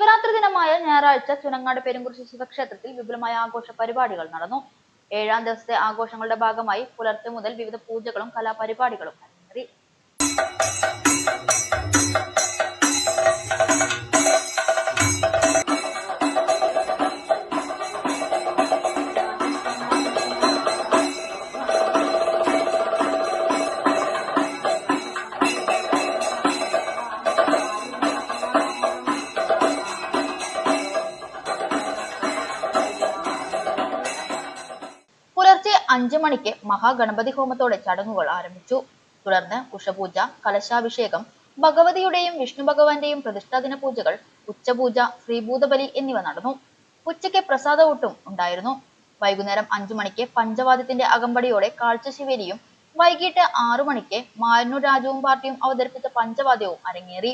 ശിവരാത്രി ദിനമായ ഞായറാഴ്ച ചുനങ്ങാട് പെരുങ്കുറിശി ശിവക്ഷേത്രത്തിൽ വിപുലമായ ആഘോഷ പരിപാടികൾ നടന്നു. 7ാം ദിവസത്തെ ആഘോഷങ്ങളുടെ ഭാഗമായി പുലർച്ചെ മുതൽ വിവിധ പൂജകളും കലാപരിപാടികളും അരങ്ങേറി. പുലർച്ചെ 5 മണിക്ക് മഹാഗണപതി ഹോമത്തോടെ ചടങ്ങുകൾ ആരംഭിച്ചു. തുടർന്ന് കുശപൂജ, കലശാഭിഷേകം, ഭഗവതിയുടെയും വിഷ്ണു ഭഗവാന്റെയും പ്രതിഷ്ഠാദിന പൂജകൾ, ഉച്ചപൂജ, ശ്രീഭൂതബലി എന്നിവ നടന്നു. ഉച്ചയ്ക്ക് പ്രസാദഊട്ടും ഉണ്ടായിരുന്നു. വൈകുന്നേരം 5 മണിക്ക് പഞ്ചവാദ്യത്തിന്റെ അകമ്പടിയോടെ കാഴ്ചശിവേലിയും വൈകിട്ട് 6 മണിക്ക് മായന്നൂർ രാജുവും പാർട്ടിയും അവതരിപ്പിച്ച പഞ്ചവാദ്യവും അരങ്ങേറി.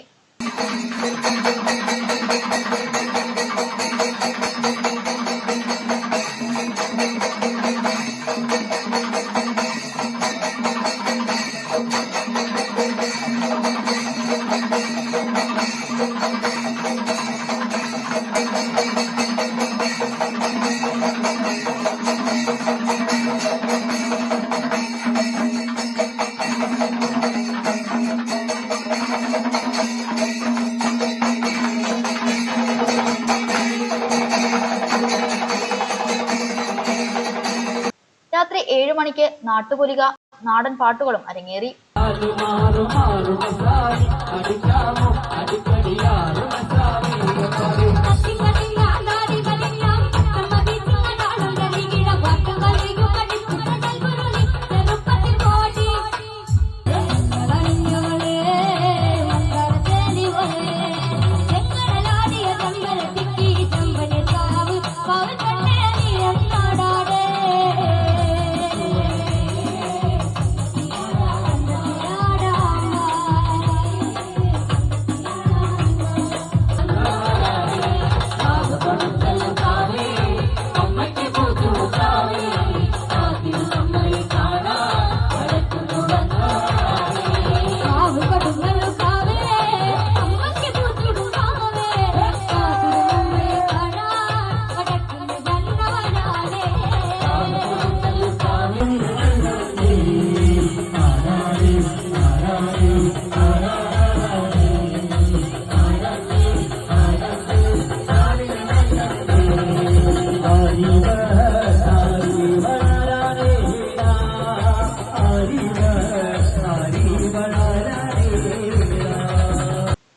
രാത്രി 7 മണിക്ക് നാട്ടുപൊലിക, നാടൻ പാട്ടുകളും അരങ്ങേറി.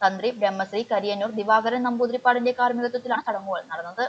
തന്ത്രി ബ്രഹ്മശ്രീ കരിയന്നൂർ ദിവാകരൻ നമ്പൂതിരിപ്പാടിന്റെ കാർമ്മികത്വത്തിലാണ് ചടങ്ങുകൾ നടന്നത്.